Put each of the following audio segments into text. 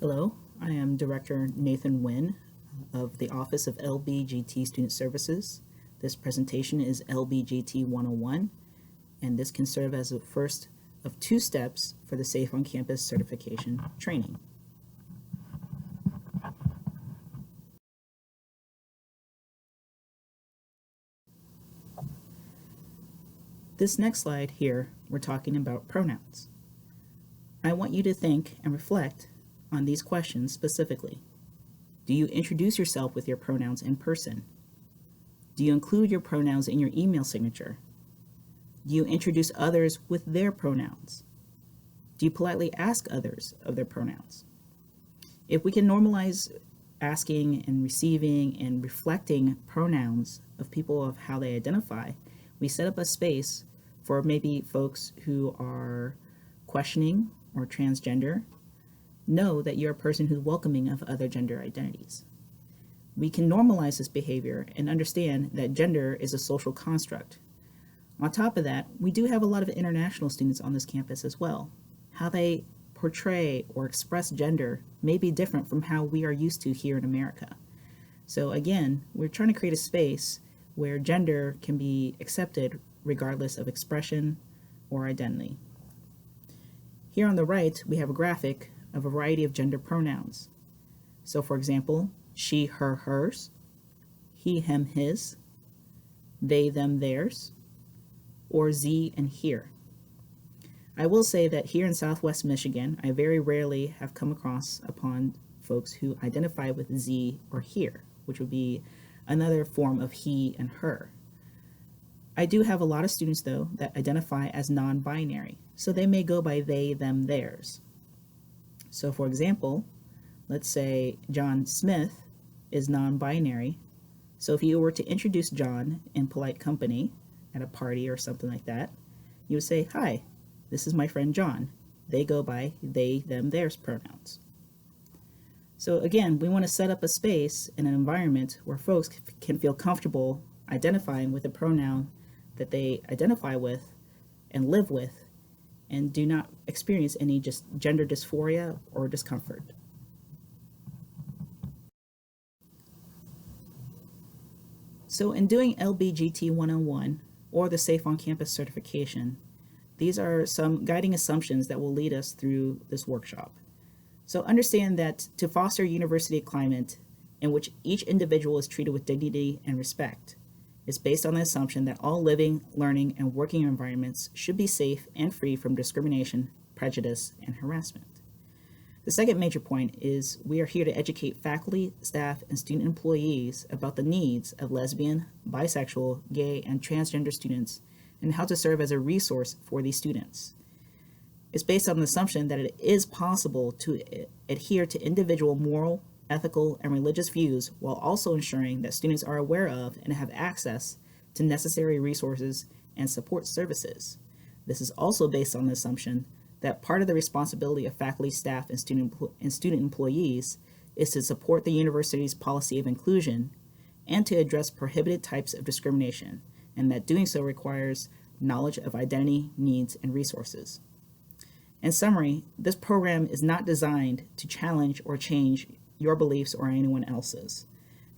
Hello, I am Director Nathan Nguyen of the Office of LBGT Student Services. This presentation is LBGT 101, and this can serve as the first of two steps for the Safe on Campus certification training. This next slide here, we're talking about pronouns. I want you to think and reflect on these questions specifically. Do you introduce yourself with your pronouns in person? Do you include your pronouns in your email signature? Do you introduce others with their pronouns? Do you politely ask others of their pronouns? If we can normalize asking and receiving and reflecting pronouns of people of how they identify, we set up a space for maybe folks who are questioning or transgender. Know that you're a person who's welcoming of other gender identities. We can normalize this behavior and understand that gender is a social construct. On top of that, we do have a lot of international students on this campus as well. How they portray or express gender may be different from how we are used to here in America. So again, we're trying to create a space where gender can be accepted regardless of expression or identity. Here on the right, we have a graphic of a variety of gender pronouns. So for example, she, her, hers, he, him, his, they, them, theirs, or ze and here. I will say that here in Southwest Michigan, I very rarely have come across upon folks who identify with ze or here, which would be another form of he and her. I do have a lot of students though that identify as non-binary, so they may go by they, them, theirs. So for example, let's say John Smith is non-binary. So if you were to introduce John in polite company at a party or something like that, you would say, "Hi, this is my friend John. They go by they, them, theirs pronouns." So again, we want to set up a space and an environment where folks can feel comfortable identifying with a pronoun that they identify with and live with, and do not experience any just gender dysphoria or discomfort. So in doing LBGT 101 or the Safe on Campus certification, these are some guiding assumptions that will lead us through this workshop. So understand that to foster a university climate in which each individual is treated with dignity and respect is based on the assumption that all living, learning, and working environments should be safe and free from discrimination, prejudice, and harassment. The second major point is we are here to educate faculty, staff, and student employees about the needs of lesbian, bisexual, gay, and transgender students and how to serve as a resource for these students. It's based on the assumption that it is possible to adhere to individual moral, ethical, and religious views while also ensuring that students are aware of and have access to necessary resources and support services. This is also based on the assumption that part of the responsibility of faculty, staff, and student employees is to support the university's policy of inclusion and to address prohibited types of discrimination, and that doing so requires knowledge of identity, needs, and resources. In summary, this program is not designed to challenge or change your beliefs or anyone else's.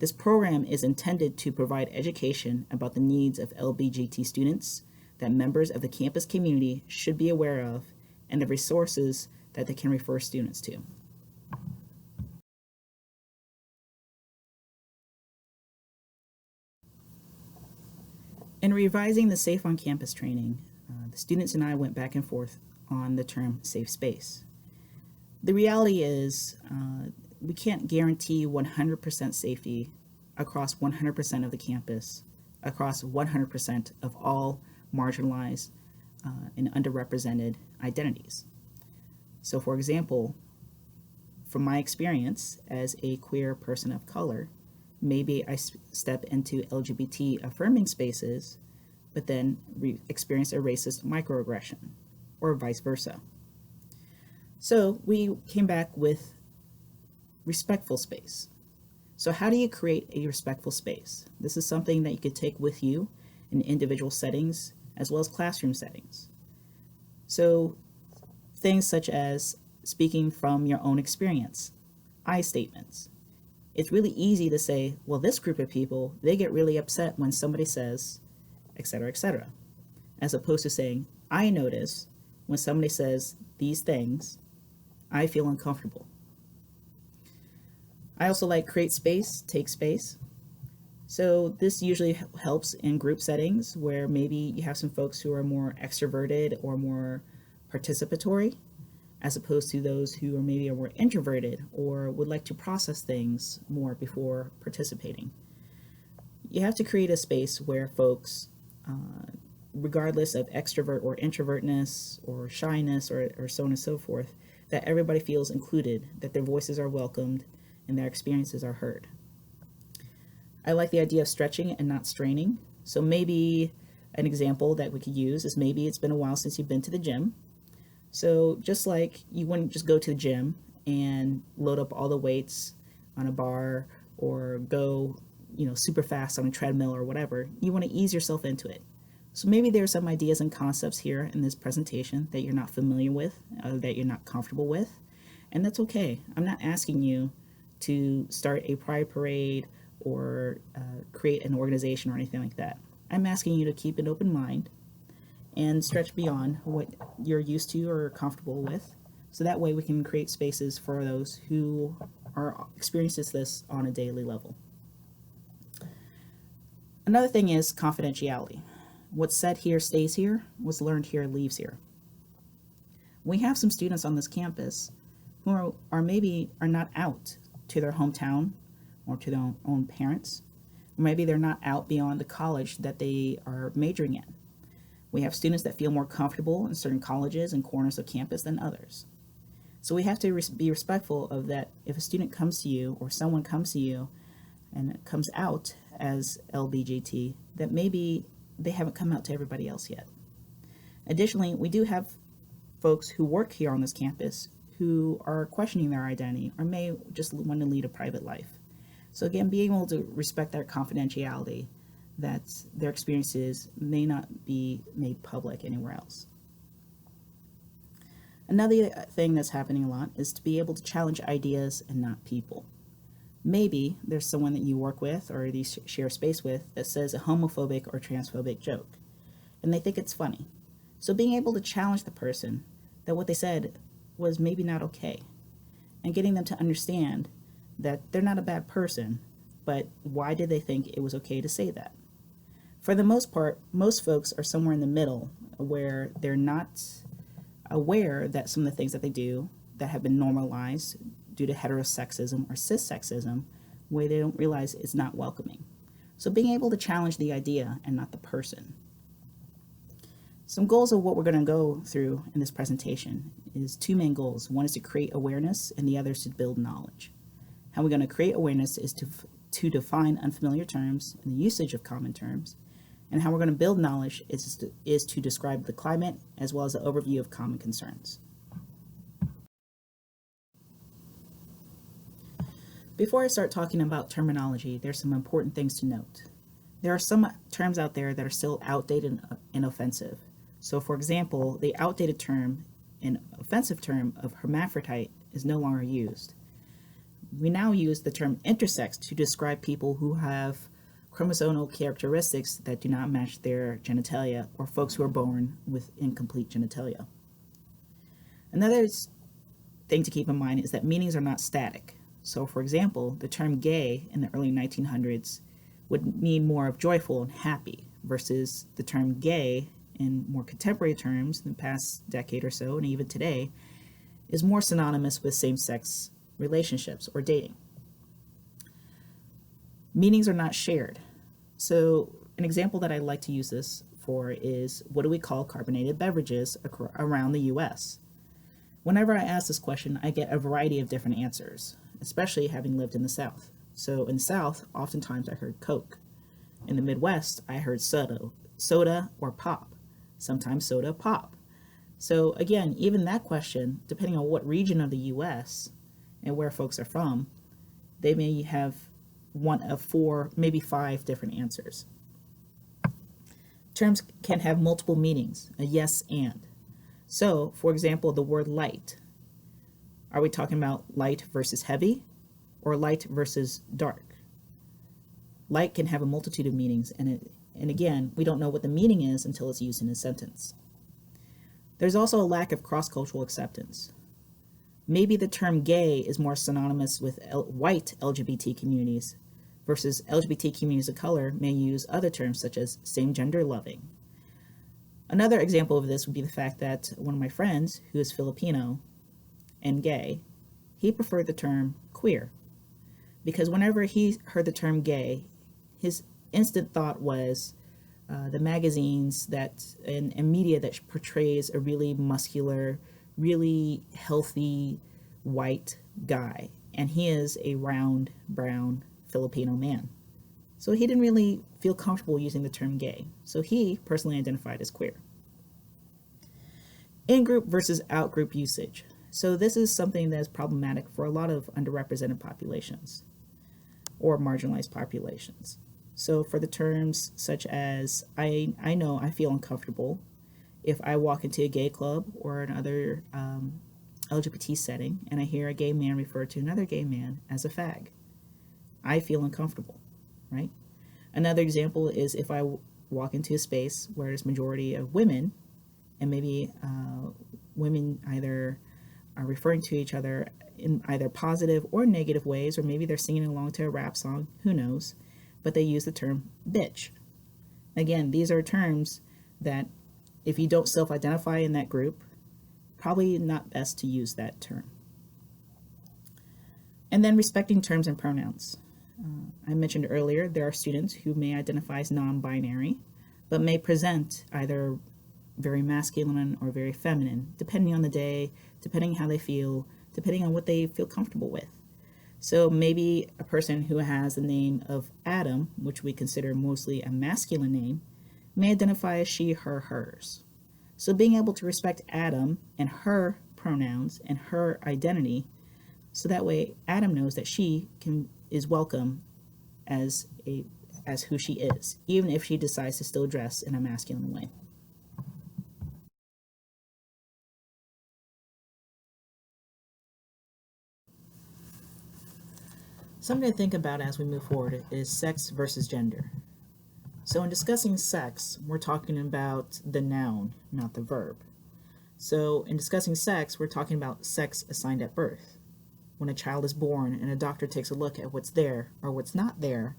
This program is intended to provide education about the needs of LBGT students that members of the campus community should be aware of and the resources that they can refer students to. In revising the Safe on Campus training, the students and I went back and forth on the term safe space. The reality is we can't guarantee 100% safety across 100% of the campus, across 100% of all marginalized and underrepresented identities. So for example, from my experience as a queer person of color, maybe I step into LGBT affirming spaces, but then experience a racist microaggression, or vice versa. So we came back with respectful space. So how do you create a respectful space? This is something that you could take with you in individual settings as well as classroom settings. So things such as speaking from your own experience. I statements. It's really easy to say, well, this group of people, they get really upset when somebody says, etc., etc., as opposed to saying, I notice when somebody says these things, I feel uncomfortable. I also like create space, take space. So this usually helps in group settings where maybe you have some folks who are more extroverted or more participatory, as opposed to those who are maybe more introverted or would like to process things more before participating. You have to create a space where folks, regardless of extrovert or introvertness or shyness or so on and so forth, that everybody feels included, that their voices are welcomed, and their experiences are heard. I like the idea of stretching and not straining. So maybe an example that we could use is maybe it's been a while since you've been to the gym. So just like you wouldn't just go to the gym and load up all the weights on a bar or go, super fast on a treadmill or whatever, you want to ease yourself into it. So maybe there are some ideas and concepts here in this presentation that you're not familiar with, that you're not comfortable with, and that's okay. I'm not asking you to start a pride parade or create an organization or anything like that. I'm asking you to keep an open mind and stretch beyond what you're used to or comfortable with, so that way we can create spaces for those who are experiences this on a daily level. Another thing is confidentiality. What's said here stays here, what's learned here leaves here. We have some students on this campus who are maybe are not out to their hometown or to their own parents, or maybe they're not out beyond the college that they are majoring in. We have students that feel more comfortable in certain colleges and corners of campus than others. So we have to be respectful of that. If a student comes to you or someone comes to you and comes out as LGBT, that maybe they haven't come out to everybody else yet. Additionally, we do have folks who work here on this campus who are questioning their identity or may just want to lead a private life. So again, being able to respect their confidentiality, that their experiences may not be made public anywhere else. Another thing that's happening a lot is to be able to challenge ideas and not people. Maybe there's someone that you work with or you share space with that says a homophobic or transphobic joke, and they think it's funny. So being able to challenge the person that what they said was maybe not okay, and getting them to understand that they're not a bad person, but why did they think it was okay to say that? For the most part, most folks are somewhere in the middle where they're not aware that some of the things that they do that have been normalized due to heterosexism or cissexism, where they don't realize it's not welcoming. So being able to challenge the idea and not the person. Some goals of what we're going to go through in this presentation is two main goals. One is to create awareness and the other is to build knowledge. How we're going to create awareness is to define unfamiliar terms and the usage of common terms. And how we're going to build knowledge is to describe the climate as well as an overview of common concerns. Before I start talking about terminology, there's some important things to note. There are some terms out there that are still outdated and offensive. So for example, the outdated term and offensive term of hermaphrodite is no longer used. We now use the term intersex to describe people who have chromosomal characteristics that do not match their genitalia, or folks who are born with incomplete genitalia. Another thing to keep in mind is that meanings are not static. So for example, the term gay in the early 1900s would mean more of joyful and happy, versus the term gay in more contemporary terms in the past decade or so, and even today, is more synonymous with same-sex relationships or dating. Meanings are not shared. So an example that I like to use this for is, what do we call carbonated beverages around the US? Whenever I ask this question, I get a variety of different answers, especially having lived in the South. So in the South, oftentimes I heard Coke. In the Midwest, I heard soda or pop, sometimes soda pop. So again, even that question, depending on what region of the US and where folks are from, they may have one of four, maybe five different answers. Terms can have multiple meanings, a yes and. So, for example, the word light. Are we talking about light versus heavy? or light versus dark. Light can have a multitude of meanings, and again, we don't know what the meaning is until it's used in a sentence. There's also a lack of cross-cultural acceptance. Maybe the term gay is more synonymous with white LGBT communities versus LGBT communities of color may use other terms such as same-gender loving. Another example of this would be the fact that one of my friends, who is Filipino and gay, he preferred the term queer because whenever he heard the term gay, his instant thought was the magazines and media that portrays a really muscular, really healthy white guy, and he is a round, brown Filipino man. So he didn't really feel comfortable using the term gay, so he personally identified as queer. In-group versus out-group usage. So this is something that is problematic for a lot of underrepresented populations or marginalized populations. So for the terms such as, I know I feel uncomfortable if I walk into a gay club or another LGBT setting and I hear a gay man refer to another gay man as a fag. I feel uncomfortable, right? Another example is if I walk into a space where there's majority of women and maybe women either are referring to each other in either positive or negative ways, or maybe they're singing along to a rap song, who knows, but they use the term bitch. Again, these are terms that if you don't self-identify in that group, probably not best to use that term. And then respecting terms and pronouns. I mentioned earlier, there are students who may identify as non-binary, but may present either very masculine or very feminine, depending on the day, depending how they feel, depending on what they feel comfortable with. So maybe a person who has the name of Adam, which we consider mostly a masculine name, may identify as she, her, hers. So being able to respect Adam and her pronouns and her identity, so that way Adam knows that she is welcome as who she is, even if she decides to still dress in a masculine way. Something to think about as we move forward is sex versus gender. So in discussing sex, we're talking about the noun, not the verb. So in discussing sex, we're talking about sex assigned at birth. When a child is born and a doctor takes a look at what's there or what's not there,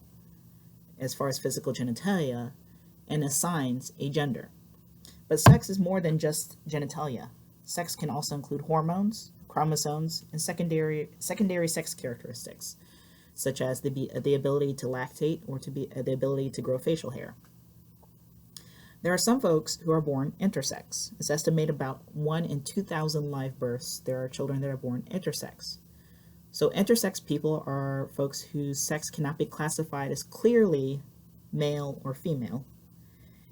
as far as physical genitalia, and assigns a gender. But sex is more than just genitalia. Sex can also include hormones, chromosomes, and secondary sex characteristics, such as the ability to lactate or the ability to grow facial hair. There are some folks who are born intersex. It's estimated about 1 in 2,000 live births, there are children that are born intersex. So intersex people are folks whose sex cannot be classified as clearly male or female,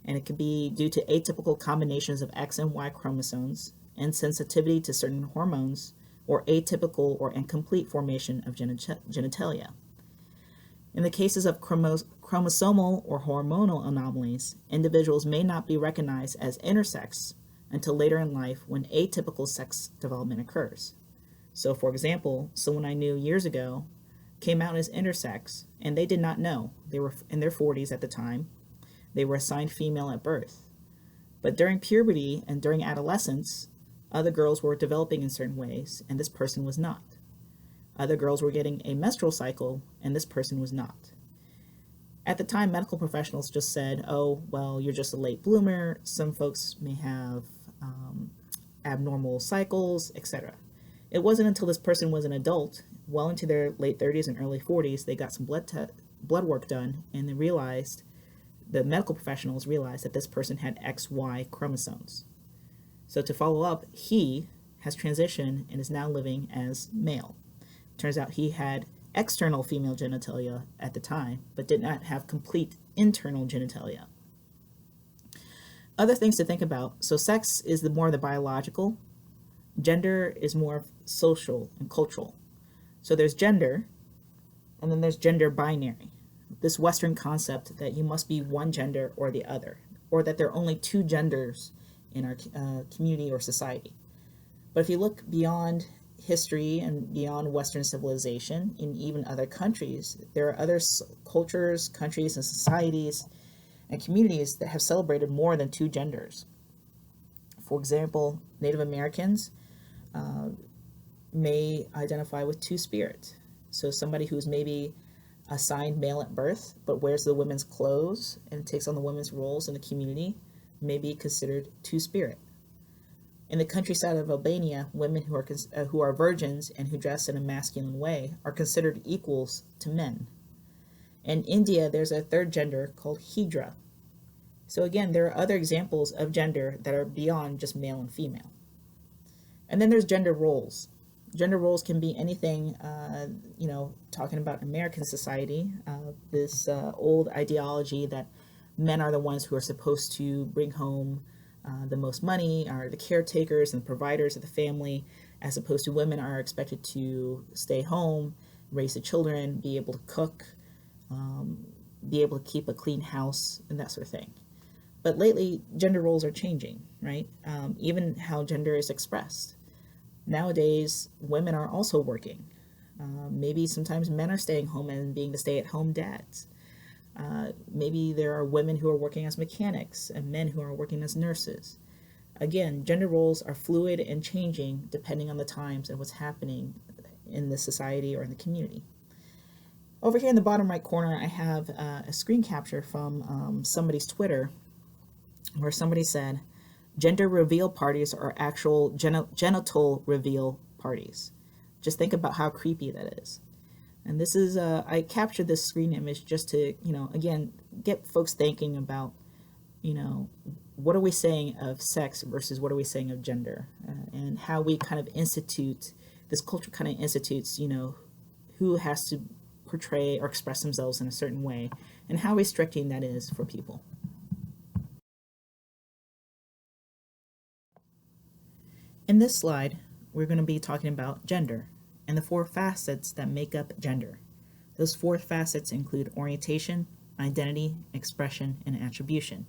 and it could be due to atypical combinations of X and Y chromosomes and sensitivity to certain hormones, or atypical or incomplete formation of genitalia. In the cases of chromosomal or hormonal anomalies, individuals may not be recognized as intersex until later in life when atypical sex development occurs. So for example, someone I knew years ago came out as intersex and they did not know. They were in their 40s at the time. They were assigned female at birth. But during puberty and during adolescence, other girls were developing in certain ways and this person was not. Other girls were getting a menstrual cycle and this person was not. At the time, medical professionals just said, oh, well, you're just a late bloomer. Some folks may have abnormal cycles, etc. It wasn't until this person was an adult, well into their late 30s and early 40s, they got some blood work done, and the medical professionals realized that this person had XY chromosomes. So to follow up, he has transitioned and is now living as male. Turns out he had external female genitalia at the time, but did not have complete internal genitalia. Other things to think about. So sex is more the biological. Gender is more social and cultural. So there's gender, and then there's gender binary. This Western concept that you must be one gender or the other, or that there are only two genders in our community or society. But if you look beyond history and beyond Western civilization, in even other countries, there are other cultures, countries, and societies and communities that have celebrated more than two genders. For example, Native Americans may identify with two spirits. So somebody who's maybe assigned male at birth but wears the women's clothes and takes on the women's roles in the community may be considered two spirit. In the countryside of Albania, women who are virgins and who dress in a masculine way are considered equals to men. In India, there's a third gender called Hydra. So again, there are other examples of gender that are beyond just male and female. And then there's gender roles. Gender roles can be anything, talking about American society, this old ideology that men are the ones who are supposed to bring home the most money, are the caretakers and providers of the family, as opposed to women are expected to stay home, raise the children, be able to cook, be able to keep a clean house, and that sort of thing. But lately, gender roles are changing, right? Even how gender is expressed. Nowadays, women are also working. Maybe sometimes men are staying home and being the stay-at-home dads. Maybe there are women who are working as mechanics and men who are working as nurses. Again, gender roles are fluid and changing depending on the times and what's happening in the society or in the community. Over here in the bottom right corner, I have a screen capture from somebody's Twitter where somebody said, "Gender reveal parties are actual genital reveal parties." Just think about how creepy that is. And this is, I captured this screen image just to, again, get folks thinking about, what are we saying of sex versus what are we saying of gender, and how we kind of institute, this culture kind of institutes, who has to portray or express themselves in a certain way, and how restricting that is for people. In this slide, we're going to be talking about gender and the four facets that make up gender. Those four facets include orientation, identity, expression, and attribution.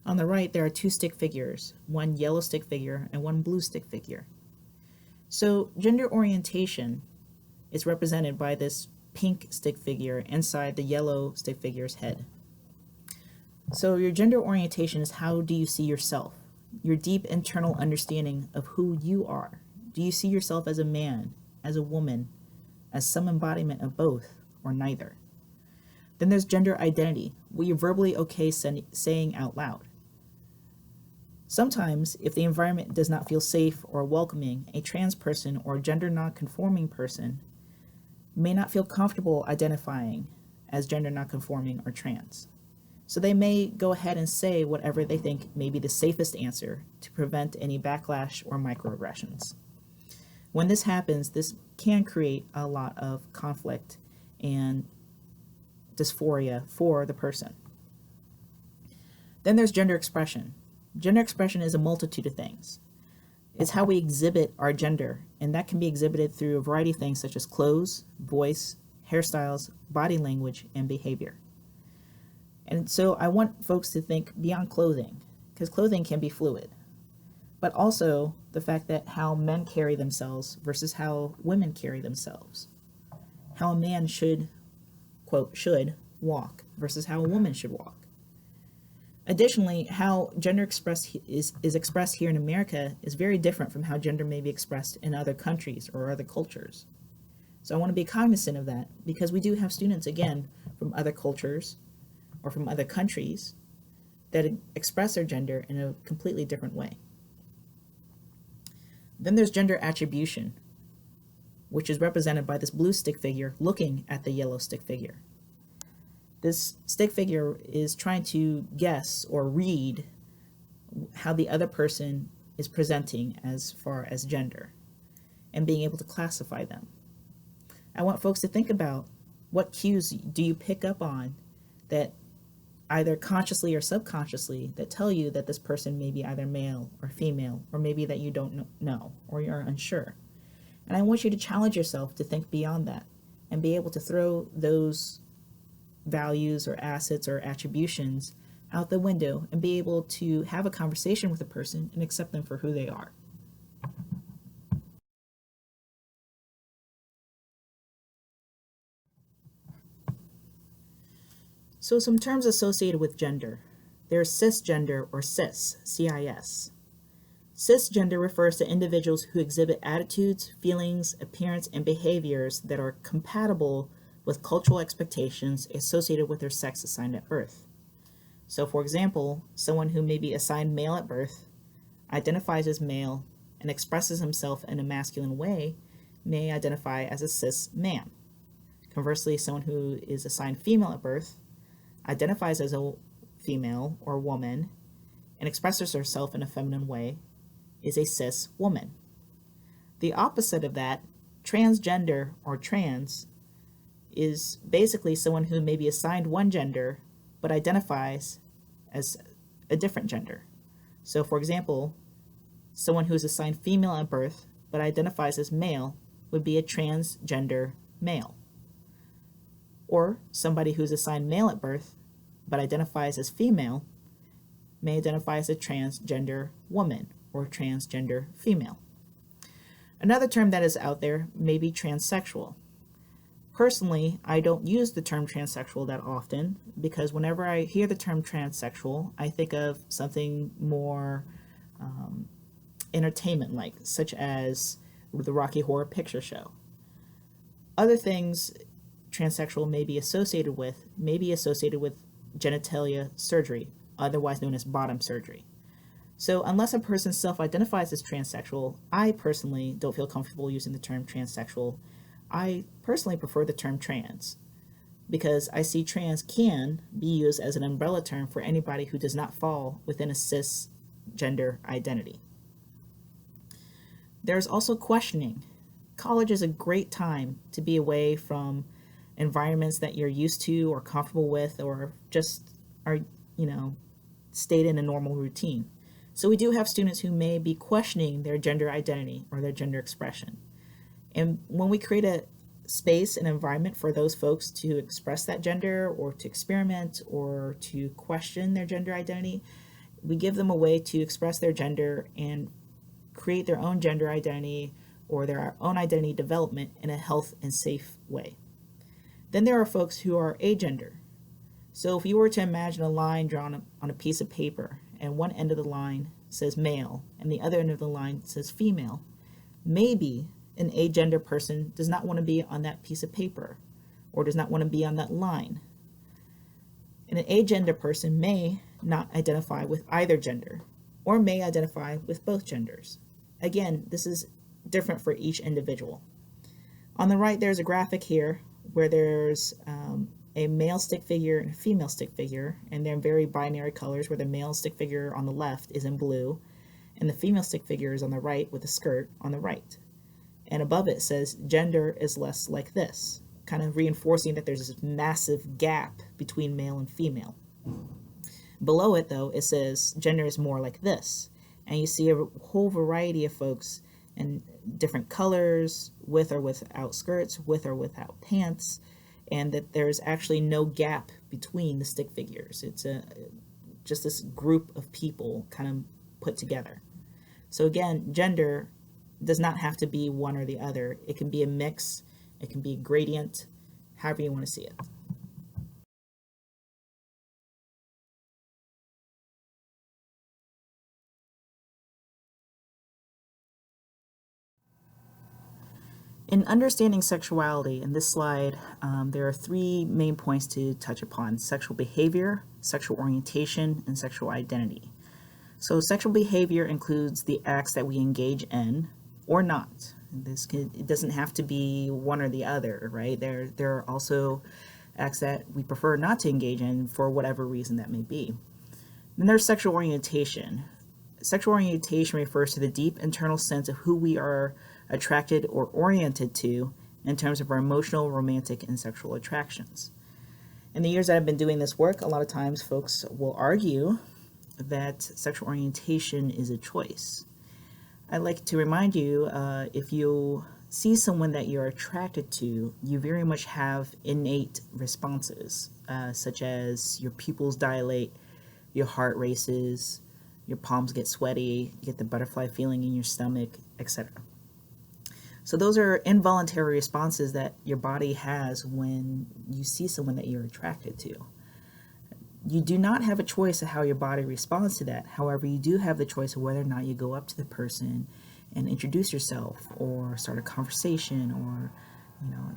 On the right, there are two stick figures, one yellow stick figure and one blue stick figure. So gender orientation is represented by this pink stick figure inside the yellow stick figure's head. So your gender orientation is how do you see yourself? Your deep internal understanding of who you are. Do you see yourself as a man, as a woman, as some embodiment of both, or neither? Then there's gender identity, what you're verbally okay saying out loud. Sometimes, if the environment does not feel safe or welcoming, a trans person or gender non-conforming person may not feel comfortable identifying as gender non-conforming or trans. So they may go ahead and say whatever they think may be the safest answer to prevent any backlash or microaggressions. When this happens, this can create a lot of conflict and dysphoria for the person. Then there's gender expression. Gender expression is a multitude of things. It's how we exhibit our gender, and that can be exhibited through a variety of things such as clothes, voice, hairstyles, body language, and behavior. And so I want folks to think beyond clothing, because clothing can be fluid, but also the fact that how men carry themselves versus how women carry themselves. How a man should, quote, should walk versus how a woman should walk. Additionally, how gender is expressed here in America is very different from how gender may be expressed in other countries or other cultures. So I want to be cognizant of that because we do have students, again, from other cultures or from other countries that express their gender in a completely different way. Then there's gender attribution, which is represented by this blue stick figure looking at the yellow stick figure. This stick figure is trying to guess or read how the other person is presenting as far as gender and being able to classify them. I want folks to think about what cues do you pick up on that either consciously or subconsciously that tell you that this person may be either male or female, or maybe that you don't know or you're unsure. And I want you to challenge yourself to think beyond that and be able to throw those values or assets or attributions out the window and be able to have a conversation with a person and accept them for who they are. So some terms associated with gender. There's cisgender or cis, C-I-S. Cisgender refers to individuals who exhibit attitudes, feelings, appearance, and behaviors that are compatible with cultural expectations associated with their sex assigned at birth. So for example, someone who may be assigned male at birth, identifies as male, and expresses himself in a masculine way may identify as a cis man. Conversely, someone who is assigned female at birth, identifies as a female or woman, and expresses herself in a feminine way is a cis woman. The opposite of that, transgender or trans, is basically someone who may be assigned one gender but identifies as a different gender. So for example, someone who is assigned female at birth but identifies as male would be a transgender male. Or somebody who's assigned male at birth but identifies as female may identify as a transgender woman or transgender female. Another term that is out there may be transsexual. Personally, I don't use the term transsexual that often because whenever I hear the term transsexual, I think of something more entertainment-like, such as the Rocky Horror Picture Show. Other things transsexual may be associated with genitalia surgery, otherwise known as bottom surgery. So unless a person self-identifies as transsexual, I personally don't feel comfortable using the term transsexual. I personally prefer the term trans because I see trans can be used as an umbrella term for anybody who does not fall within a cisgender identity. There's also questioning. College is a great time to be away from environments that you're used to or comfortable with or just are, stayed in a normal routine. So we do have students who may be questioning their gender identity or their gender expression. And when we create a space and environment for those folks to express that gender or to experiment or to question their gender identity, we give them a way to express their gender and create their own gender identity or their own identity development in a health and safe way. Then there are folks who are agender. So if you were to imagine a line drawn on a piece of paper and one end of the line says male and the other end of the line says female, maybe an agender person does not want to be on that piece of paper or does not want to be on that line. And an agender person may not identify with either gender or may identify with both genders. Again, this is different for each individual. On the right, there's a graphic here where there's a male stick figure and a female stick figure, and they're in very binary colors where the male stick figure on the left is in blue and the female stick figure is on the right with a skirt on the right. And above it says gender is less like this, kind of reinforcing that there's this massive gap between male and female. Below it though, it says gender is more like this, and you see a whole variety of folks in different colors, with or without skirts, with or without pants, and that there's actually no gap between the stick figures. It's just this group of people kind of put together. So again, gender does not have to be one or the other. It can be a mix, it can be a gradient, however you want to see it. In understanding sexuality, in this slide, there are three main points to touch upon: sexual behavior, sexual orientation, and sexual identity. So sexual behavior includes the acts that we engage in or not. It doesn't have to be one or the other, right? There are also acts that we prefer not to engage in for whatever reason that may be. Then there's sexual orientation. Sexual orientation refers to the deep internal sense of who we are attracted or oriented to in terms of our emotional, romantic, and sexual attractions. In the years that I've been doing this work, a lot of times folks will argue that sexual orientation is a choice. I'd like to remind you, if you see someone that you're attracted to, you very much have innate responses, such as your pupils dilate, your heart races, your palms get sweaty, you get the butterfly feeling in your stomach, etc. So those are involuntary responses that your body has when you see someone that you're attracted to. You do not have a choice of how your body responds to that. However, you do have the choice of whether or not you go up to the person and introduce yourself or start a conversation or,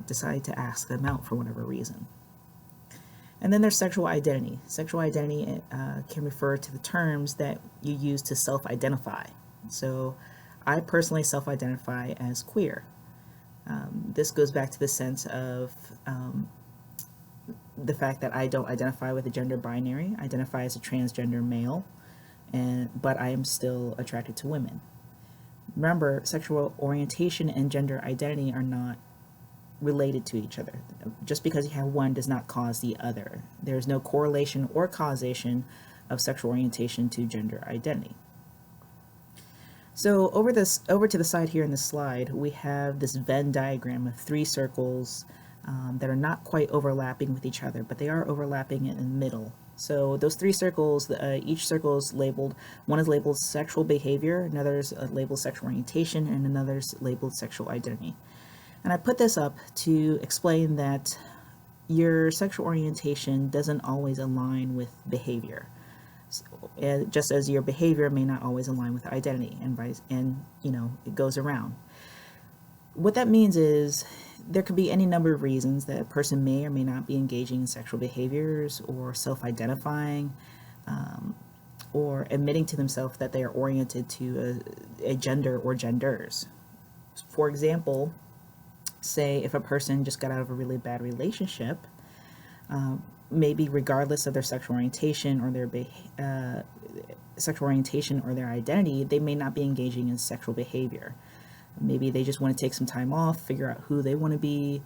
decide to ask them out for whatever reason. And then there's sexual identity. Sexual identity can refer to the terms that you use to self-identify. So I personally self-identify as queer. This goes back to the sense of the fact that I don't identify with a gender binary. I identify as a transgender male, but I am still attracted to women. Remember, sexual orientation and gender identity are not related to each other. Just because you have one does not cause the other. There is no correlation or causation of sexual orientation to gender identity. So over to the side here in this slide, we have this Venn diagram of 3 circles that are not quite overlapping with each other, but they are overlapping in the middle. So those 3 circles, each circle is labeled, one is labeled sexual behavior, another is labeled sexual orientation, and another is labeled sexual identity. And I put this up to explain that your sexual orientation doesn't always align with behavior. Just as your behavior may not always align with identity, and it goes around. What that means is there could be any number of reasons that a person may or may not be engaging in sexual behaviors or self-identifying or admitting to themselves that they are oriented to a gender or genders. For example, say if a person just got out of a really bad relationship, maybe regardless of their sexual orientation or their identity, they may not be engaging in sexual behavior. Maybe they just want to take some time off, figure out who they want to be,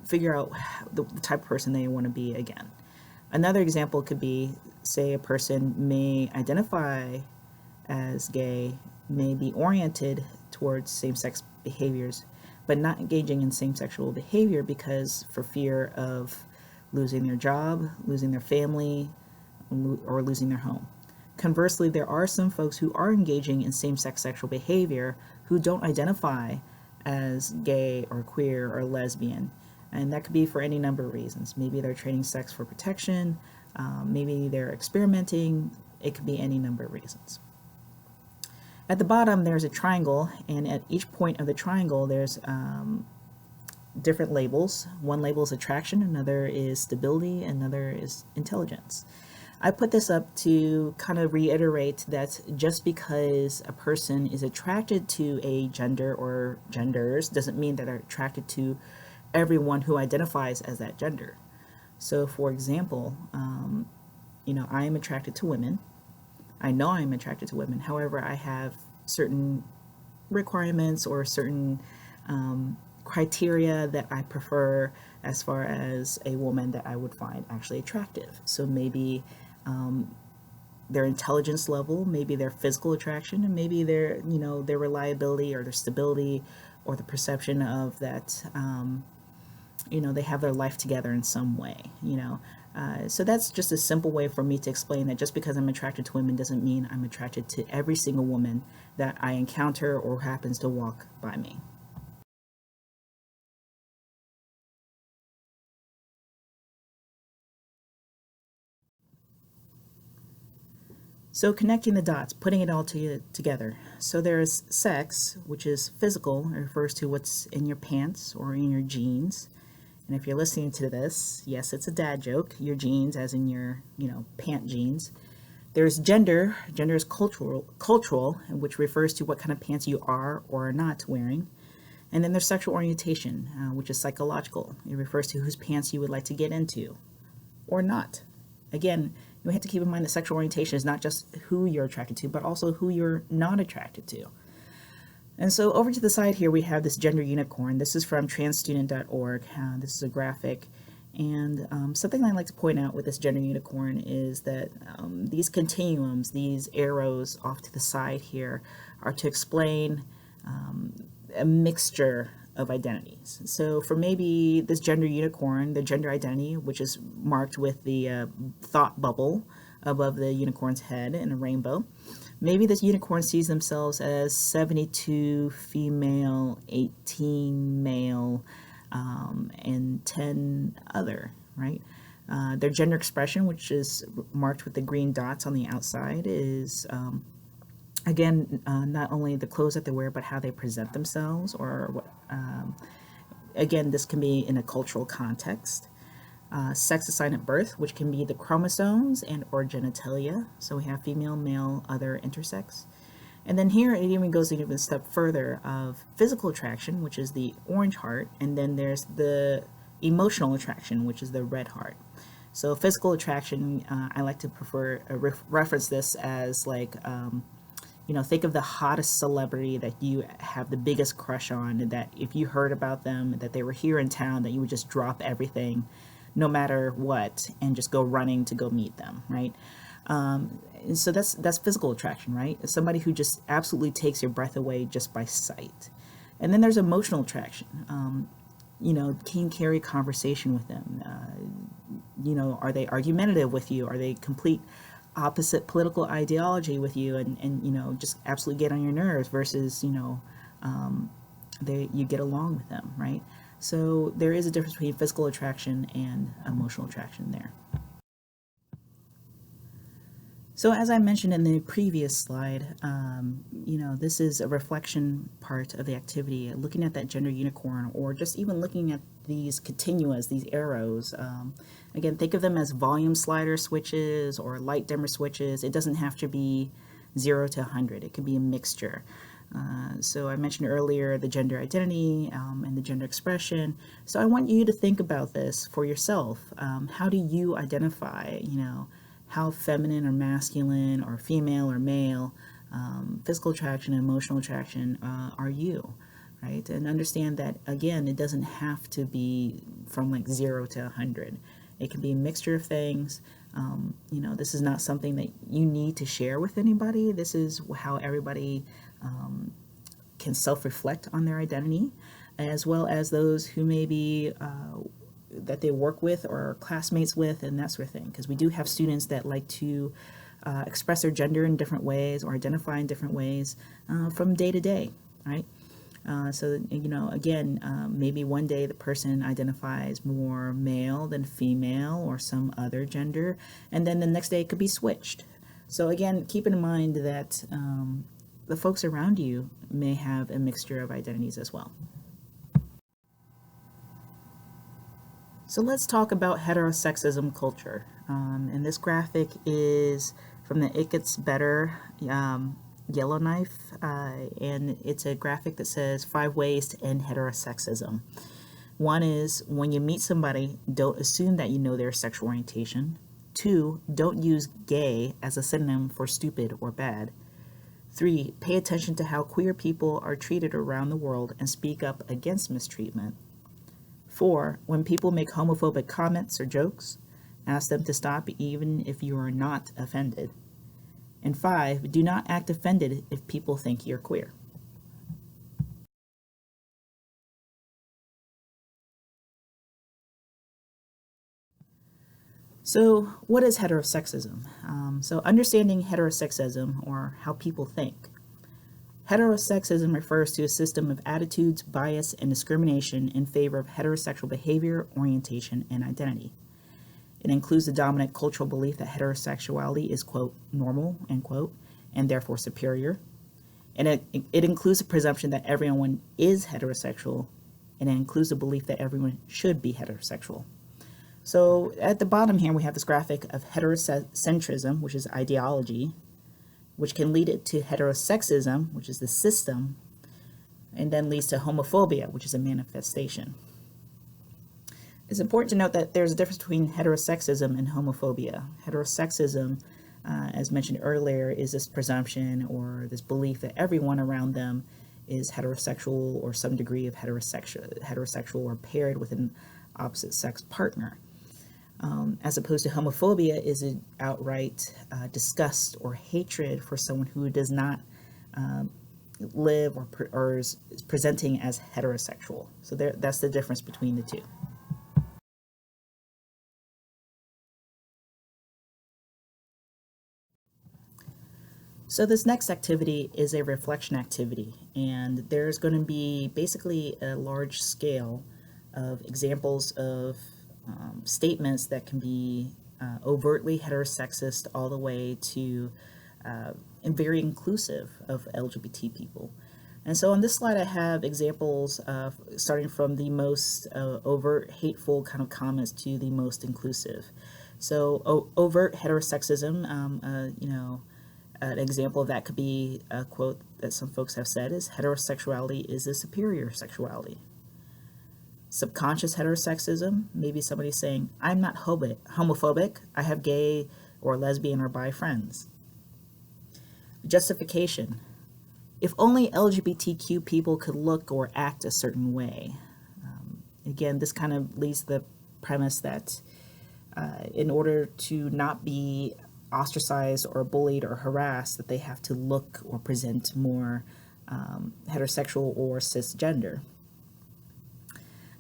figure out the type of person they want to be again. Another example could be, say a person may identify as gay, may be oriented towards same-sex behaviors, but not engaging in same sexual behavior because for fear of losing their job, losing their family, or losing their home. Conversely, there are some folks who are engaging in same-sex sexual behavior who don't identify as gay or queer or lesbian, and that could be for any number of reasons. Maybe they're trading sex for protection, maybe they're experimenting, it could be any number of reasons. At the bottom, there's a triangle, and at each point of the triangle, there's different labels. One label is attraction, another is stability, another is intelligence. I put this up to kind of reiterate that just because a person is attracted to a gender or genders doesn't mean that they're attracted to everyone who identifies as that gender. So, for example, I am attracted to women. I know I'm attracted to women. However, I have certain requirements or certain criteria that I prefer as far as a woman that I would find actually attractive. So maybe their intelligence level, maybe their physical attraction, and maybe their reliability or their stability or the perception of that, they have their life together in some way, So that's just a simple way for me to explain that just because I'm attracted to women doesn't mean I'm attracted to every single woman that I encounter or happens to walk by me. So connecting the dots, putting it all together. So there's sex, which is physical. It refers to what's in your pants or in your jeans. And if you're listening to this, yes, it's a dad joke, your jeans as in your, pant jeans. There's gender. Gender is cultural, which refers to what kind of pants you are or are not wearing. And then there's sexual orientation, which is psychological. It refers to whose pants you would like to get into or not. Again, you have to keep in mind that sexual orientation is not just who you're attracted to, but also who you're not attracted to. And so over to the side here, we have this gender unicorn. This is from transstudent.org. This is a graphic. And something I like to point out with this gender unicorn is that these continuums, these arrows off to the side here, are to explain a mixture of identities. So for maybe this gender unicorn, the gender identity, which is marked with the thought bubble above the unicorn's head in a rainbow, maybe this unicorn sees themselves as 72 female, 18 male, and 10 other, right? Their gender expression, which is marked with the green dots on the outside, is again, not only the clothes that they wear, but how they present themselves, or what. Again, this can be in a cultural context. Sex assigned at birth, which can be the chromosomes and or genitalia. So we have female, male, other, intersex. And then here it even goes even a step further of physical attraction, which is the orange heart, and then there's the emotional attraction, which is the red heart. So physical attraction, I like to prefer reference this as like, think of the hottest celebrity that you have the biggest crush on, and that if you heard about them, that they were here in town, that you would just drop everything, no matter what, and just go running to go meet them, right? And so that's physical attraction, right? It's somebody who just absolutely takes your breath away just by sight. And then there's emotional attraction. Can you carry conversation with them? Are they argumentative with you? Are they complete opposite political ideology with you, and just absolutely get on your nerves versus, you get along with them, right? So there is a difference between physical attraction and emotional attraction there. So as I mentioned in the previous slide, this is a reflection part of the activity, looking at that gender unicorn, or just even looking at these continuas, these arrows. Again, think of them as volume slider switches or light dimmer switches. It doesn't have to be 0 to 100. It can be a mixture. So I mentioned earlier the gender identity and the gender expression. So I want you to think about this for yourself. How do you identify, how feminine or masculine or female or male, physical attraction and emotional attraction are you, right? And understand that, again, it doesn't have to be from like 0 to 100. It can be a mixture of things. This is not something that you need to share with anybody. This is how everybody can self-reflect on their identity, as well as those who may be that they work with or are classmates with, and that sort of thing. Because we do have students that like to express their gender in different ways or identify in different ways from day to day, right? So, again, maybe one day the person identifies more male than female or some other gender, and then the next day it could be switched. So again, keep in mind that the folks around you may have a mixture of identities as well. So let's talk about heterosexism culture. And this graphic is from the It Gets Better Yellowknife, and it's a graphic that says 5 ways to end heterosexism. One is, when you meet somebody, don't assume that you know their sexual orientation. 2, don't use gay as a synonym for stupid or bad. 3, pay attention to how queer people are treated around the world and speak up against mistreatment. 4, when people make homophobic comments or jokes, ask them to stop even if you are not offended. And 5, do not act offended if people think you're queer. So what is heterosexism? So understanding heterosexism, or how people think. Heterosexism refers to a system of attitudes, bias, and discrimination in favor of heterosexual behavior, orientation, and identity. It includes the dominant cultural belief that heterosexuality is, quote, normal, end quote, and therefore superior. And it includes the presumption that everyone is heterosexual, and it includes the belief that everyone should be heterosexual. So at the bottom here, we have this graphic of heterocentrism, which is ideology, which can lead it to heterosexism, which is the system, and then leads to homophobia, which is a manifestation. It's important to note that there's a difference between heterosexism and homophobia. Heterosexism, as mentioned earlier, is this presumption or this belief that everyone around them is heterosexual or some degree of heterosexual or paired with an opposite sex partner. As opposed to homophobia is an outright disgust or hatred for someone who does not live or is presenting as heterosexual. So that's the difference between the two. So this next activity is a reflection activity, and there's going to be basically a large scale of examples of statements that can be overtly heterosexist all the way to and very inclusive of LGBT people. And so on this slide, I have examples of starting from the most overt, hateful kind of comments to the most inclusive. So overt heterosexism, an example of that could be a quote that some folks have said is, heterosexuality is a superior sexuality. Subconscious heterosexism, maybe somebody saying, I'm not homophobic, I have gay or lesbian or bi friends. Justification, if only LGBTQ people could look or act a certain way. Again, this kind of leads to the premise that in order to not be ostracized or bullied or harassed, that they have to look or present more heterosexual or cisgender.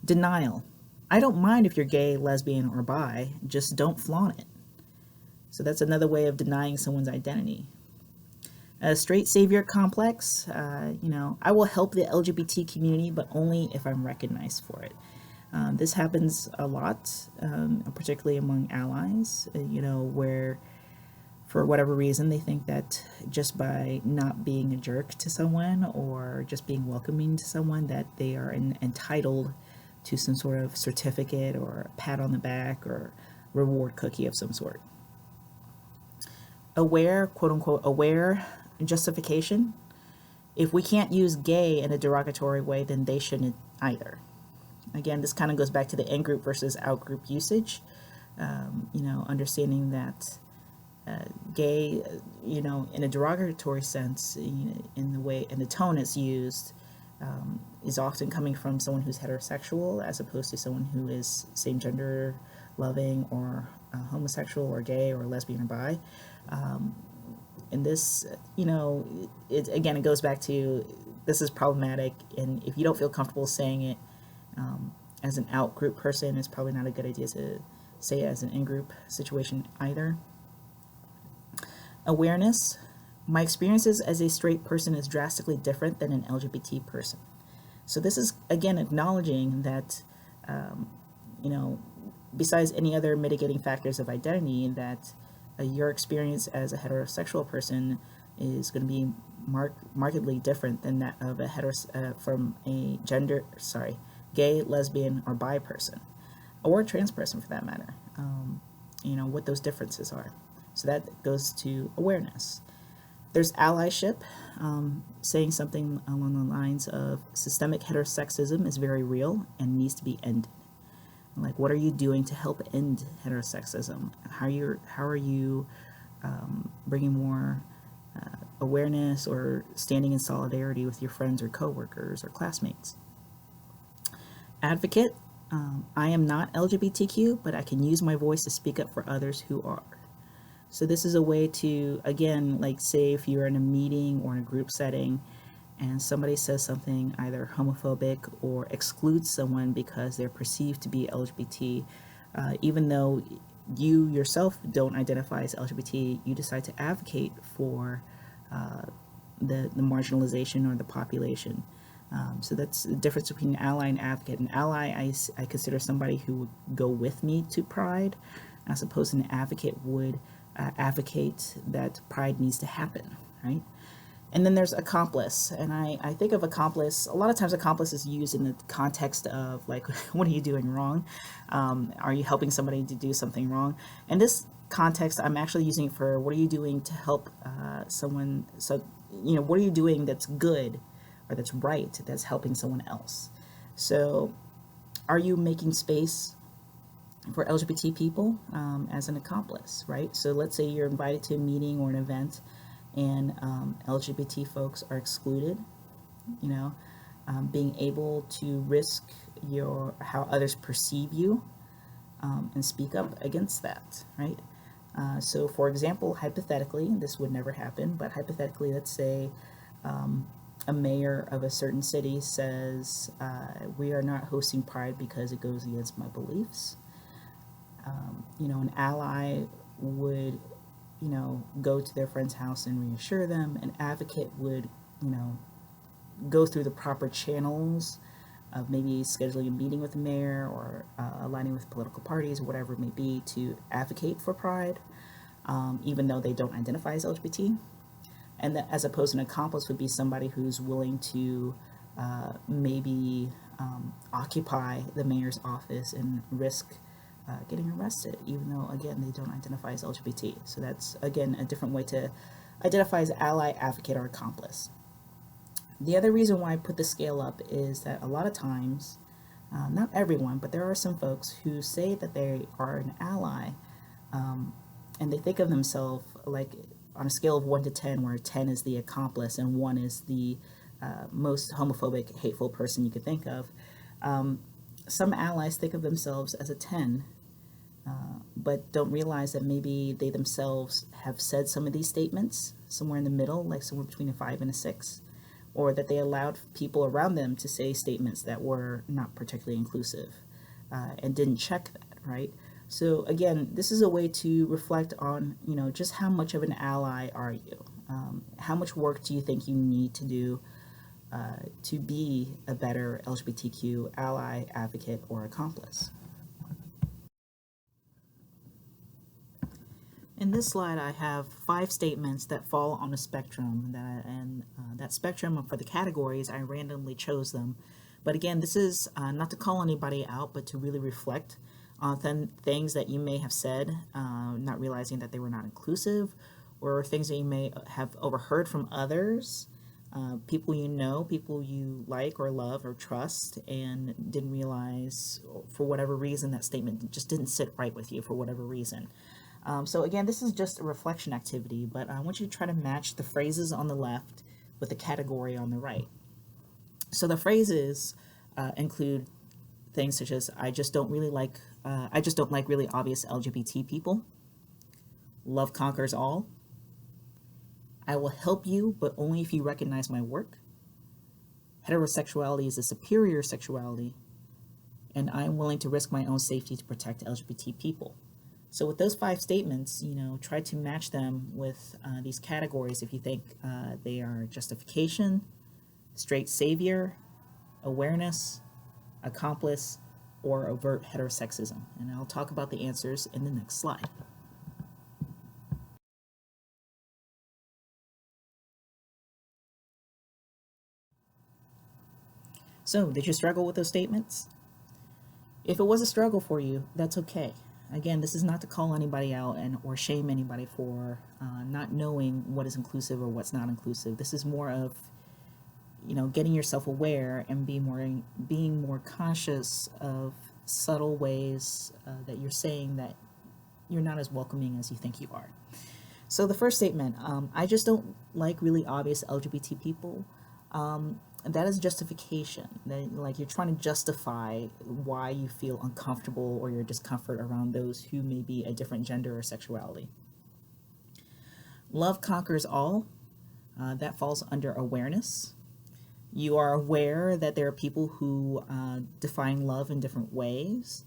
Denial. I don't mind if you're gay, lesbian, or bi, just don't flaunt it. So that's another way of denying someone's identity. A straight savior complex, I will help the LGBT community, but only if I'm recognized for it. This happens a lot, particularly among allies, where for whatever reason they think that just by not being a jerk to someone or just being welcoming to someone that they are entitled to some sort of certificate or pat on the back or reward cookie of some sort. Aware, quote unquote, aware justification. If we can't use gay in a derogatory way, then they shouldn't either. Again, this kind of goes back to the in-group versus out-group usage. Understanding that gay, in a derogatory sense, in the tone it's used, is often coming from someone who's heterosexual as opposed to someone who is same gender loving or homosexual or gay or lesbian or bi. And this, it goes back to, this is problematic, and if you don't feel comfortable saying it as an out group person, it's probably not a good idea to say it as an in-group situation either. Awareness. My experiences as a straight person is drastically different than an LGBT person. So this is, again, acknowledging that, besides any other mitigating factors of identity, that your experience as a heterosexual person is going to be markedly different than that of from a gay, lesbian, or bi person, or a trans person for that matter. What those differences are. So that goes to awareness. There's allyship, saying something along the lines of systemic heterosexism is very real and needs to be ended. Like, what are you doing to help end heterosexism? How are you bringing more awareness or standing in solidarity with your friends or coworkers or classmates? Advocate. I am not LGBTQ, but I can use my voice to speak up for others who are. So this is a way to, again, like say if you're in a meeting or in a group setting and somebody says something either homophobic or excludes someone because they're perceived to be LGBT, even though you yourself don't identify as LGBT, you decide to advocate for the marginalization or the population. So that's the difference between an ally and advocate. An ally, I consider somebody who would go with me to Pride, as opposed to an advocate would advocate that Pride needs to happen, right? And then there's accomplice, and I think of accomplice, a lot of times accomplice is used in the context of like, what are you doing wrong? Are you helping somebody to do something wrong? In this context, I'm actually using it for what are you doing to help someone, so, what are you doing that's good or that's right, that's helping someone else? So are you making space for LGBT people as an accomplice, right? So let's say you're invited to a meeting or an event and LGBT folks are excluded, being able to risk how others perceive you and speak up against that, right? So for example, hypothetically, this would never happen, but hypothetically, let's say a mayor of a certain city says, we are not hosting Pride because it goes against my beliefs. An ally would, go to their friend's house and reassure them. An advocate would, go through the proper channels of maybe scheduling a meeting with the mayor or aligning with political parties, whatever it may be, to advocate for pride, even though they don't identify as LGBT. And that, as opposed to an accomplice, would be somebody who's willing to maybe occupy the mayor's office and risk getting arrested, even though, again, they don't identify as LGBT. So that's, again, a different way to identify as ally, advocate, or accomplice. The other reason why I put the scale up is that a lot of times, not everyone, but there are some folks who say that they are an ally, and they think of themselves like on a scale of 1 to 10, where 10 is the accomplice and 1 is the most homophobic, hateful person you could think of. Some allies think of themselves as a 10, but don't realize that maybe they themselves have said some of these statements somewhere in the middle, like somewhere between a 5 and a 6, or that they allowed people around them to say statements that were not particularly inclusive and didn't check that, right? So again, this is a way to reflect on, just how much of an ally are you? How much work do you think you need to do to be a better LGBTQ ally, advocate, or accomplice? In this slide, I have 5 statements that fall on a spectrum, and that spectrum for the categories, I randomly chose them. But again, this is not to call anybody out, but to really reflect on things that you may have said, not realizing that they were not inclusive, or things that you may have overheard from others, people you know, people you like or love or trust, and didn't realize for whatever reason that statement just didn't sit right with you for whatever reason. So again, this is just a reflection activity, but I want you to try to match the phrases on the left with the category on the right. So the phrases include things such as, I just don't like really obvious LGBT people. Love conquers all. I will help you, but only if you recognize my work. Heterosexuality is a superior sexuality, and I'm willing to risk my own safety to protect LGBT people. So with those 5 statements, try to match them with these categories if you think they are justification, straight savior, awareness, accomplice, or overt heterosexism. And I'll talk about the answers in the next slide. So, did you struggle with those statements? If it was a struggle for you, that's okay. Again, this is not to call anybody out or shame anybody for not knowing what is inclusive or what's not inclusive. This is more of, getting yourself aware and being more conscious of subtle ways that you're saying that you're not as welcoming as you think you are. So the first statement, I just don't like really obvious LGBT people. That is justification. That, like, you're trying to justify why you feel uncomfortable or your discomfort around those who may be a different gender or sexuality. Love conquers all. That falls under awareness. You are aware that there are people who define love in different ways.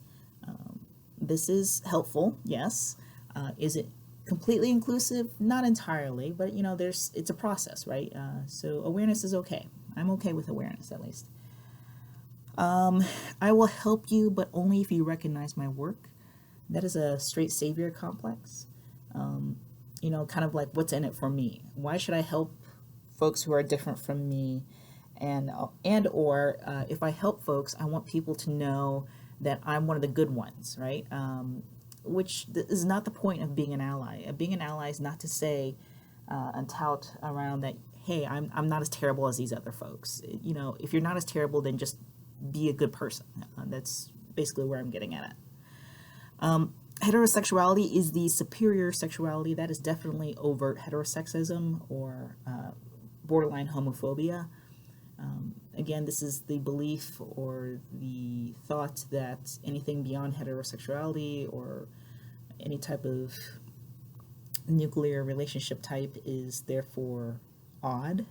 This is helpful, yes. Is it completely inclusive? Not entirely, but it's a process, right? So awareness is okay. I'm okay with awareness, at least. I will help you, but only if you recognize my work. That is a straight savior complex. Kind of like, what's in it for me? Why should I help folks who are different from me? And or if I help folks, I want people to know that I'm one of the good ones, right? Which is not the point of being an ally. Being an ally is not to say and tout around that, hey, I'm not as terrible as these other folks. If you're not as terrible, then just be a good person. That's basically where I'm getting at it. Heterosexuality is the superior sexuality. That is definitely overt heterosexism or borderline homophobia. Again, this is the belief or the thought that anything beyond heterosexuality or any type of nuclear relationship type is therefore odd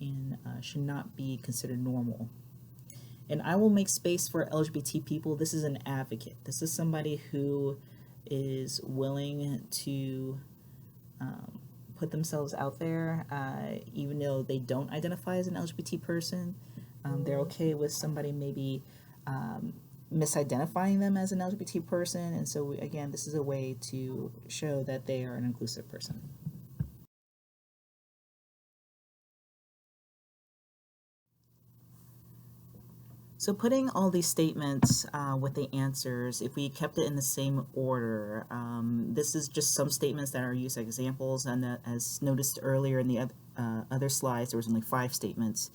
and should not be considered normal. And I will make space for LGBT people. This is an advocate. This is somebody who is willing to put themselves out there, even though they don't identify as an LGBT person. They're okay with somebody maybe misidentifying them as an LGBT person. And so, again, this is a way to show that they are an inclusive person. So putting all these statements with the answers, if we kept it in the same order, this is just some statements that are used as examples, and as noticed earlier in the other slides, there was only 5 statements.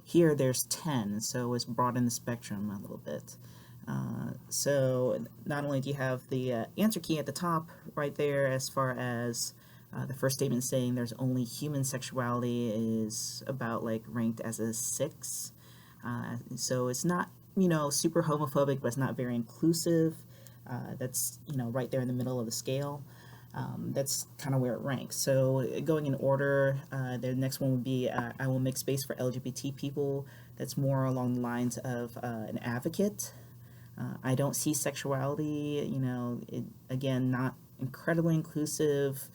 Here there's 10, so it's broadened the spectrum a little bit. So not only do you have the answer key at the top right there, as far as the first statement saying there's only human sexuality is about like ranked as a 6. So it's not, super homophobic, but it's not very inclusive. That's, right there in the middle of the scale. That's kind of where it ranks. So going in order, the next one would be I will make space for LGBT people. That's more along the lines of an advocate. I don't see sexuality, again, not incredibly inclusive.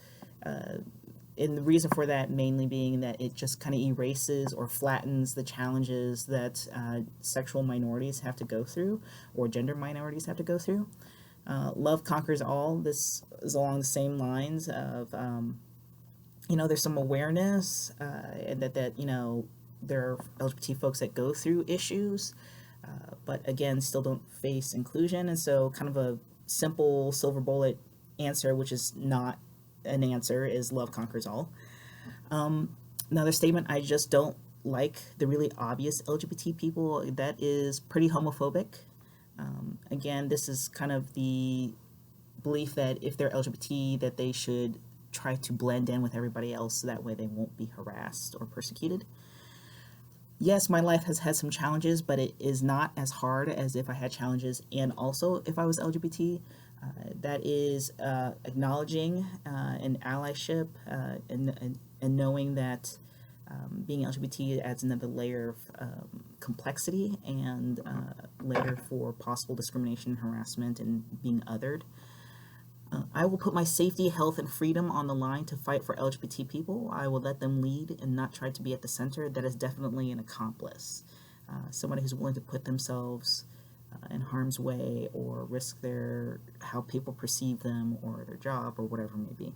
And the reason for that mainly being that it just kind of erases or flattens the challenges that sexual minorities have to go through, or gender minorities have to go through. Love conquers all. This is along the same lines of, there's some awareness and that there are LGBT folks that go through issues, but again, still don't face inclusion. And so kind of a simple silver bullet answer, which is not an answer, is love conquers all. Another statement, I just don't like the really obvious LGBT people. That is pretty homophobic. Again, this is kind of the belief that if they're LGBT, that they should try to blend in with everybody else so that way they won't be harassed or persecuted. Yes, my life has had some challenges, but it is not as hard as if I had challenges and also if I was LGBT. That is acknowledging an allyship and knowing that being LGBT adds another layer of complexity and layer for possible discrimination, harassment, and being othered. I will put my safety, health, and freedom on the line to fight for LGBT people. I will let them lead and not try to be at the center. That is definitely an accomplice. Somebody who's willing to put themselves in harm's way or risk how people perceive them or their job or whatever it may be.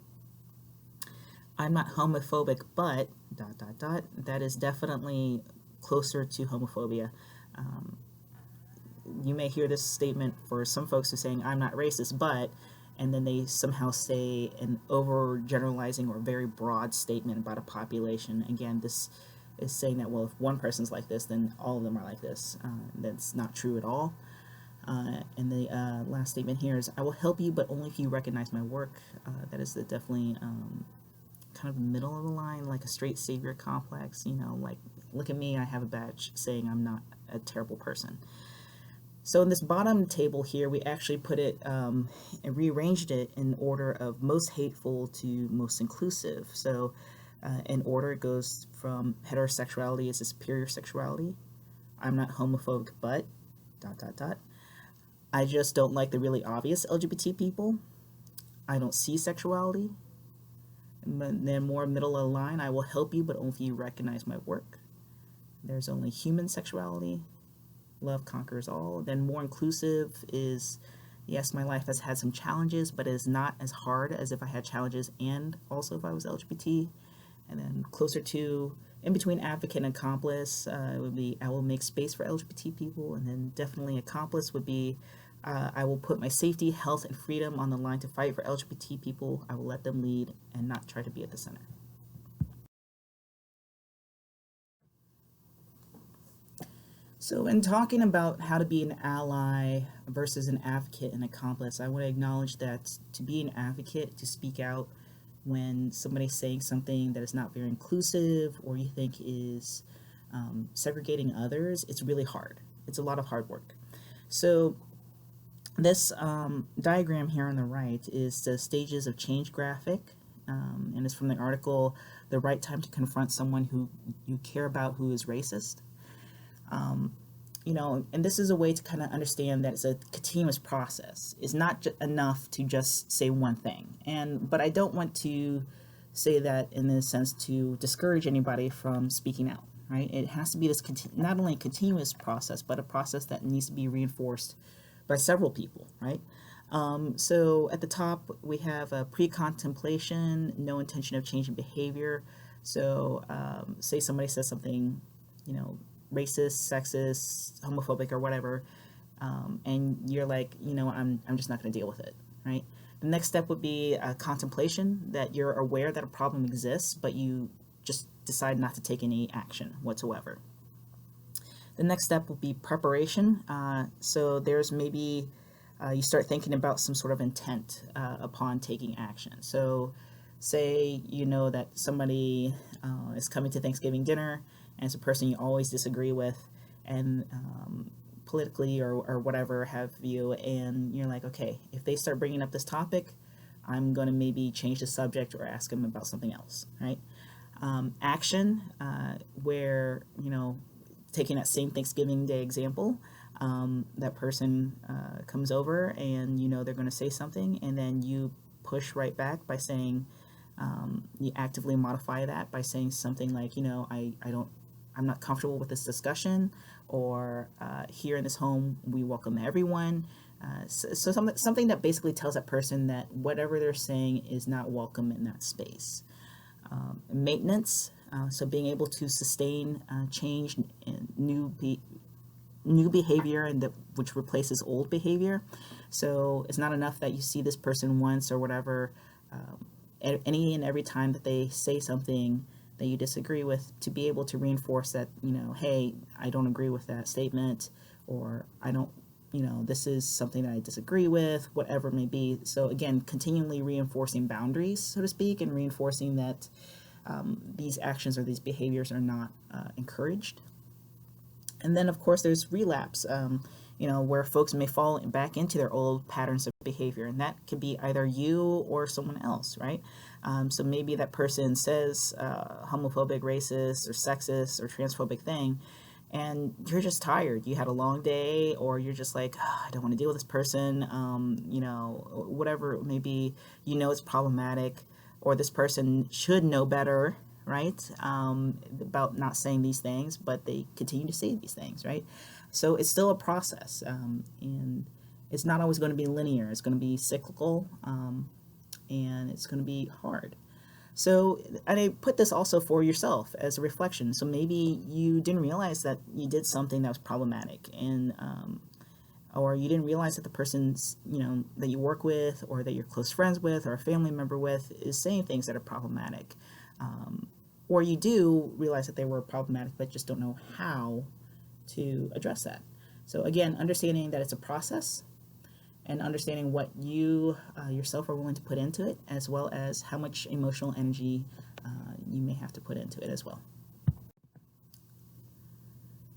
I'm not homophobic, but ... that is definitely closer to homophobia. You may hear this statement for some folks who are saying I'm not racist, but, and then they somehow say an overgeneralizing or very broad statement about a population. Again, this is saying that, well, if one person's like this, then all of them are like this. That's not true at all. And the last statement here is, I will help you, but only if you recognize my work. That is definitely kind of middle of the line, like a straight savior complex, like, look at me, I have a badge saying I'm not a terrible person. So in this bottom table here, we actually put it and rearranged it in order of most hateful to most inclusive. So in order, it goes from heterosexuality is a superior sexuality. I'm not homophobic, but ... I just don't like the really obvious LGBT people. I don't see sexuality. But then more middle of the line, I will help you, but only if you recognize my work. There's only human sexuality. Love conquers all. Then more inclusive is, yes, my life has had some challenges, but it is not as hard as if I had challenges and also if I was LGBT. And then closer to, in between advocate and accomplice, it would be, I will make space for LGBT people. And then definitely accomplice would be, I will put my safety, health, and freedom on the line to fight for LGBT people. I will let them lead and not try to be at the center. So in talking about how to be an ally versus an advocate and accomplice, I want to acknowledge that to be an advocate, to speak out when somebody's saying something that is not very inclusive or you think is segregating others, it's really hard. It's a lot of hard work. So this diagram here on the right is the stages of change graphic, and it's from the article, The Right Time to Confront Someone Who You Care About Who is Racist. And this is a way to kind of understand that it's a continuous process. It's not enough to just say one thing. But I don't want to say that in the sense to discourage anybody from speaking out. right? It has to be this not only a continuous process, but a process that needs to be reinforced by several people, right? So at the top, we have a pre-contemplation, no intention of changing behavior. So say somebody says something, racist, sexist, homophobic, or whatever, and you're like, I'm just not going to deal with it, right? The next step would be contemplation, that you're aware that a problem exists, but you just decide not to take any action whatsoever. The next step will be preparation. So there's maybe you start thinking about some sort of intent upon taking action. So say you know that somebody is coming to Thanksgiving dinner and it's a person you always disagree with, and politically or whatever have you, and you're like, okay, if they start bringing up this topic, I'm going to maybe change the subject or ask them about something else, right? Action, where, taking that same Thanksgiving Day example, that person comes over and they're going to say something, and then you push right back by saying, you actively modify that by saying something like, I'm not comfortable with this discussion, or here in this home we welcome everyone. So something that basically tells that person that whatever they're saying is not welcome in that space. Maintenance, so being able to sustain change and new behavior, and which replaces old behavior. So it's not enough that you see this person once or whatever. Any and every time that they say something that you disagree with, to be able to reinforce that, hey, I don't agree with that statement, or I don't, this is something that I disagree with, whatever it may be. So again, continually reinforcing boundaries, so to speak, and reinforcing that these actions or these behaviors are not encouraged. And then, of course, there's relapse, where folks may fall back into their old patterns of behavior, and that could be either you or someone else, right? So maybe that person says homophobic, racist, or sexist, or transphobic thing, and you're just tired. You had a long day, or you're just like, I don't want to deal with this person, whatever it may be, it's problematic, or this person should know better, right, about not saying these things, but they continue to say these things, right? So it's still a process, and it's not always going to be linear. It's going to be cyclical, and it's going to be hard. So, and I put this also for yourself as a reflection. So maybe you didn't realize that you did something that was problematic, and or you didn't realize that the person's, that you work with, or that you're close friends with, or a family member with, is saying things that are problematic. Or you do realize that they were problematic, but just don't know how to address that. So again, understanding that it's a process, and understanding what you yourself are willing to put into it, as well as how much emotional energy you may have to put into it as well.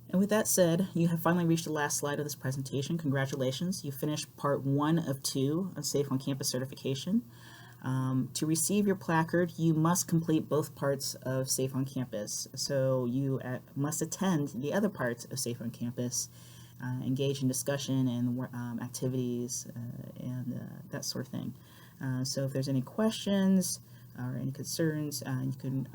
And with that said, you have finally reached the last slide of this presentation. Congratulations, you finished part 1 of 2 of Safe on Campus certification. To receive your placard, you must complete both parts of Safe on Campus. So you must attend the other parts of Safe on Campus, engage in discussion and activities and that sort of thing. So if there's any questions or any concerns, you can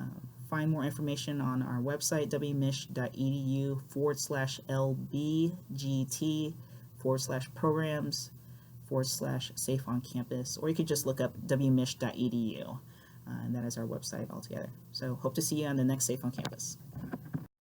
find more information on our website, wmich.edu/lbgt/programs/safe on campus, or you could just look up wmich.edu, and that is our website altogether. So hope to see you on the next Safe on Campus.